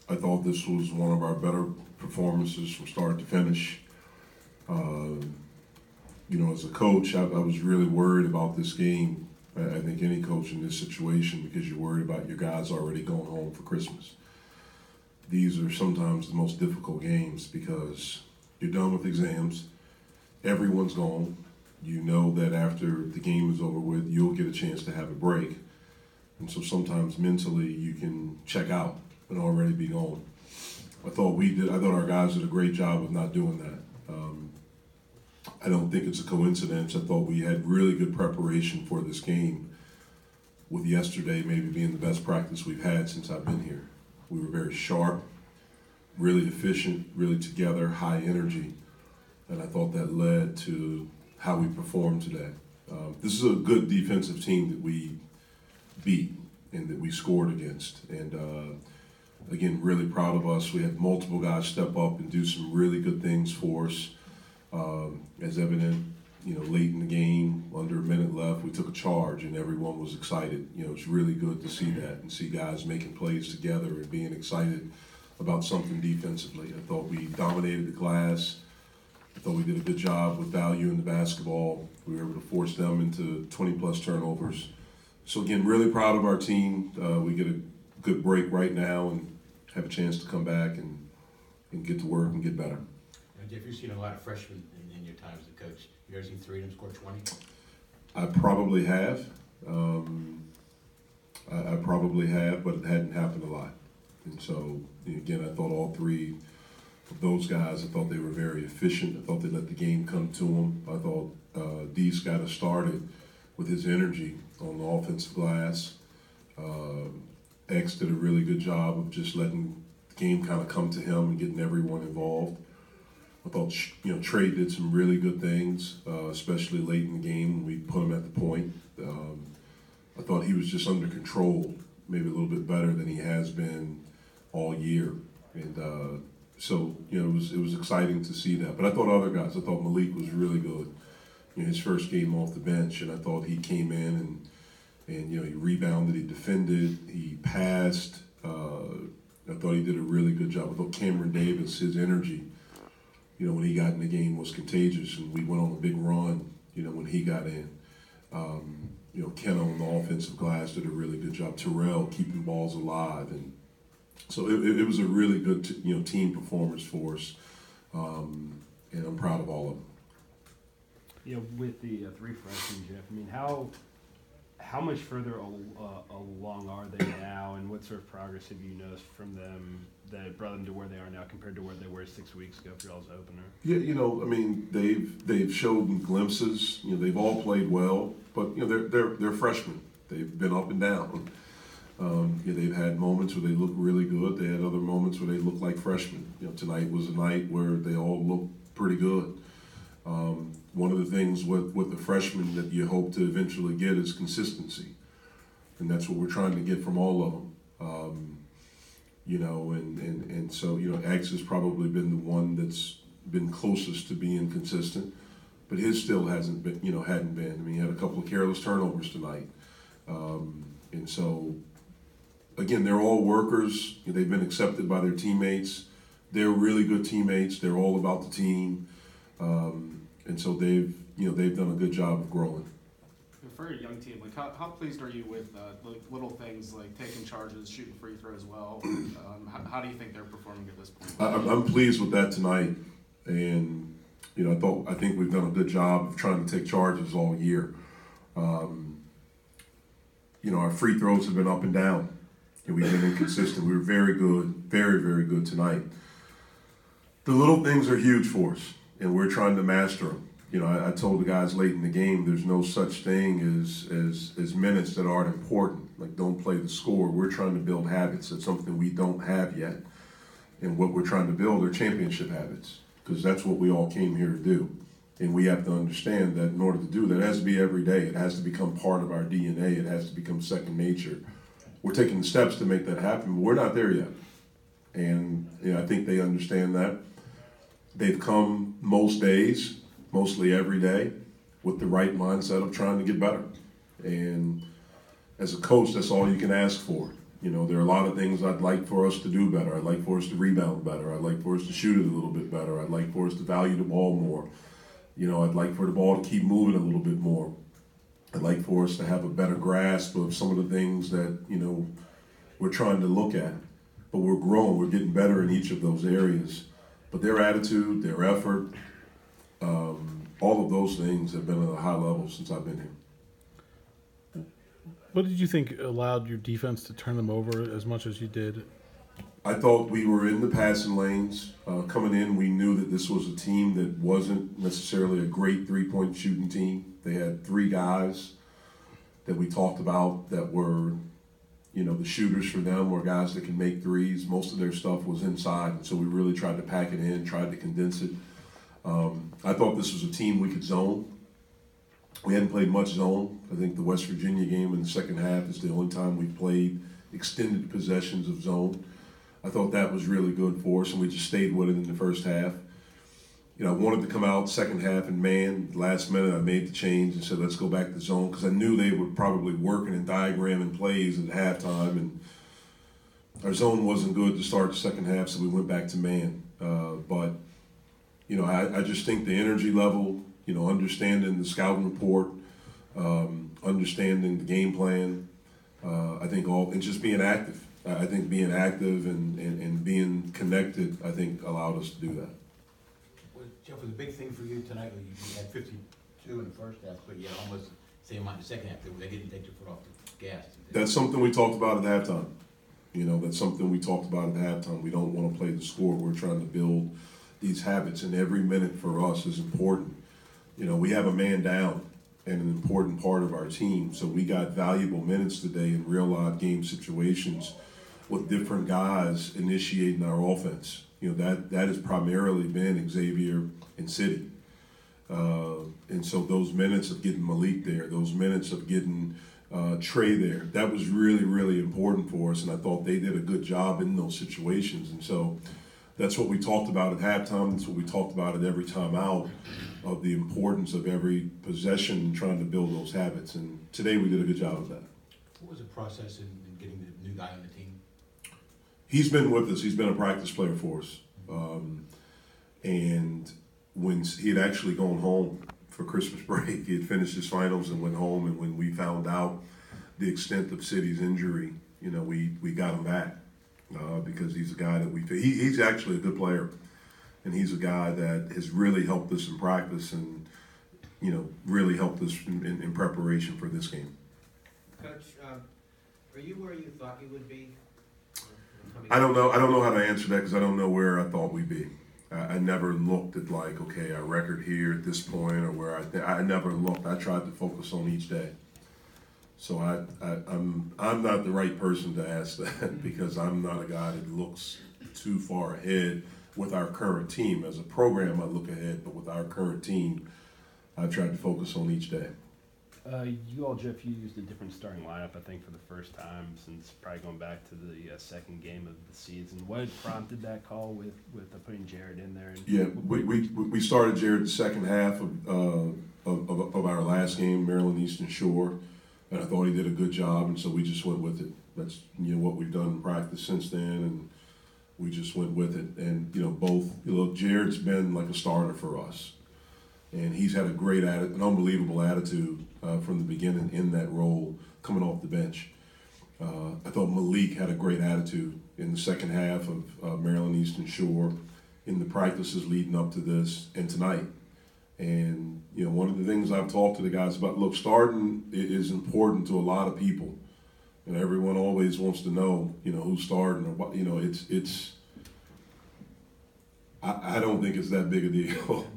I thought this was one of our better performances from start to finish. As a coach, I was really worried about this game. I think any coach in this situation, because you're worried about your guys already going home for Christmas. These are sometimes the most difficult games because you're done with exams, everyone's gone. You know that after the game is over with, you'll get a chance to have a break. And so sometimes mentally you can check out and already be gone. I thought our guys did a great job of not doing that. I don't think it's a coincidence. I thought we had really good preparation for this game, with yesterday maybe being the best practice we've had since I've been here. We were very sharp, really efficient, really together, high energy, and I thought that led to how we performed today. This is a good defensive team that we beat and that we scored against. And again, really proud of us. We had multiple guys step up and do some really good things for us. As evident, late in the game, under a minute left, we took a charge and everyone was excited. It's really good to see that and see guys making plays together and being excited about something defensively. I thought we dominated the glass. I thought we did a good job with value in the basketball. We were able to force them into 20-plus turnovers. So again, really proud of our team. We get a good break right now and have a chance to come back and get to work and get better. Jeff, you've seen a lot of freshmen in your time as a coach. You ever seen three of them score 20? I probably have. I probably have, but it hadn't happened a lot. And so, again, I thought all three of those guys, I thought they were very efficient. I thought they let the game come to them. I thought Deese got us started with his energy on the offensive glass. X did a really good job of just letting the game kind of come to him and getting everyone involved. I thought, Trey did some really good things, especially late in the game when we put him at the point. I thought he was just under control, maybe a little bit better than he has been all year. And so, it was exciting to see that. But I thought other guys, I thought Malik was really good. His first game off the bench, and I thought he came in and he rebounded, he defended, he passed. I thought he did a really good job. I thought Cameron Davis, his energy, when he got in the game was contagious, and we went on a big run, when he got in. Ken on the offensive glass did a really good job. Terrell keeping balls alive. And so it was a really good, team performance for us, and I'm proud of all of them. With the three freshmen, Jeff, how much further along are they now, and what sort of progress have you noticed from them that brought them to where they are now compared to where they were 6 weeks ago for y'all's opener? Yeah, they've showed glimpses. They've all played well, but they're freshmen. They've been up and down. They've had moments where they look really good. They had other moments where they look like freshmen. Tonight was a night where they all looked pretty good. One of the things with the freshmen that you hope to eventually get is consistency, and that's what we're trying to get from all of them. And so X has probably been the one that's been closest to being consistent, but his still hadn't been. He had a couple of careless turnovers tonight, and so again, they're all workers. They've been accepted by their teammates. They're really good teammates. They're all about the team. And so they've done a good job of growing. For a young team, how pleased are you with little things like taking charges, shooting free throws well? How do you think they're performing at this point? I'm pleased with that tonight, and I think we've done a good job of trying to take charges all year. Our free throws have been up and down, and we've been inconsistent. We were very good, very, very good tonight. The little things are huge for us, and we're trying to master them. I told the guys late in the game, there's no such thing as minutes that aren't important. Like, don't play the score. We're trying to build habits. That's something we don't have yet. And what we're trying to build are championship habits, because that's what we all came here to do. And we have to understand that in order to do that, it has to be every day. It has to become part of our DNA. It has to become second nature. We're taking the steps to make that happen, but we're not there yet. And I think they understand that. They've come most days, mostly every day, with the right mindset of trying to get better. And as a coach, that's all you can ask for. You know, there are a lot of things I'd like for us to do better. I'd like for us to rebound better. I'd like for us to shoot it a little bit better. I'd like for us to value the ball more. You know, I'd like for the ball to keep moving a little bit more. I'd like for us to have a better grasp of some of the things that, you know, we're trying to look at. But we're growing. We're getting better in each of those areas. But their attitude, their effort, all of those things have been at a high level since I've been here. What did you think allowed your defense to turn them over as much as you did? I thought we were in the passing lanes. Coming in, we knew that this was a team that wasn't necessarily a great three-point shooting team. They had 3 guys that we talked about that were, you know, the shooters for them were guys that can make threes. Most of their stuff was inside, and so we really tried to pack it in, tried to condense it. I thought this was a team we could zone. We hadn't played much zone. I think the West Virginia game in the second half is the only time we've played extended possessions of zone. I thought that was really good for us, and we just stayed with it in the first half. You know, I wanted to come out second half, and man, last minute I made the change and said, let's go back to zone, because I knew they were probably working and diagramming plays at halftime, and our zone wasn't good to start the second half, so we went back to man. But, you know, I just think the energy level, you know, understanding the scouting report, understanding the game plan, I think and just being active. I think being active and being connected, I think, allowed us to do that. Well, Jeff, was a big thing for you tonight. You had 52 in the first half, but you had almost the same amount in the second half. They didn't take your foot off the gas. That's something we talked about at halftime. You know, that's something we talked about at halftime. We don't want to play the score. We're trying to build these habits, and every minute for us is important. You know, we have a man down and an important part of our team, so we got valuable minutes today in real live game situations with different guys initiating our offense. You know, that has primarily been Xavier and City. And so those minutes of getting Malik there, those minutes of getting Trey there, that was really, really important for us, and I thought they did a good job in those situations. And so that's what we talked about at halftime. That's what we talked about at every time out, of the importance of every possession and trying to build those habits. And today we did a good job of that. What was the process in getting the new guy on the team? He's been with us. He's been a practice player for us. And when he had actually gone home for Christmas break, he had finished his finals and went home. And when we found out the extent of City's injury, you know, we got him back because he's a guy that he's actually a good player. And he's a guy that has really helped us in practice and, you know, really helped us in preparation for this game. Coach, are you where you thought you would be? I don't know how to answer that because I don't know where I thought we'd be. I never looked at like, okay, our record here at this point or where I never looked. I tried to focus on each day. So I'm not the right person to ask that because I'm not a guy that looks too far ahead with our current team. As a program, I look ahead, but with our current team, I tried to focus on each day. You all, Jeff, you used a different starting lineup, I think, for the first time since probably going back to the second game of the season. What prompted that call with putting Jared in there? And yeah, we started Jared the second half of our last game, Maryland Eastern Shore, and I thought he did a good job, and so we just went with it. That's, you know, what we've done in practice since then, and we just went with it. And, you know, Jared's been like a starter for us. And he's had an unbelievable attitude from the beginning in that role, coming off the bench. I thought Malik had a great attitude in the second half of Maryland Eastern Shore, in the practices leading up to this and tonight. And, you know, one of the things I've talked to the guys about, look, starting is important to a lot of people. And everyone always wants to know, you know, who's starting or what, you know, I don't think it's that big a deal.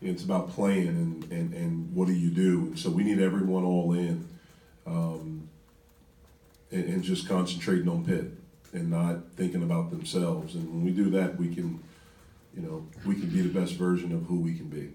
It's about playing and what do you do. And so we need everyone all in and just concentrating on Pitt and not thinking about themselves. And when we do that, we can be the best version of who we can be.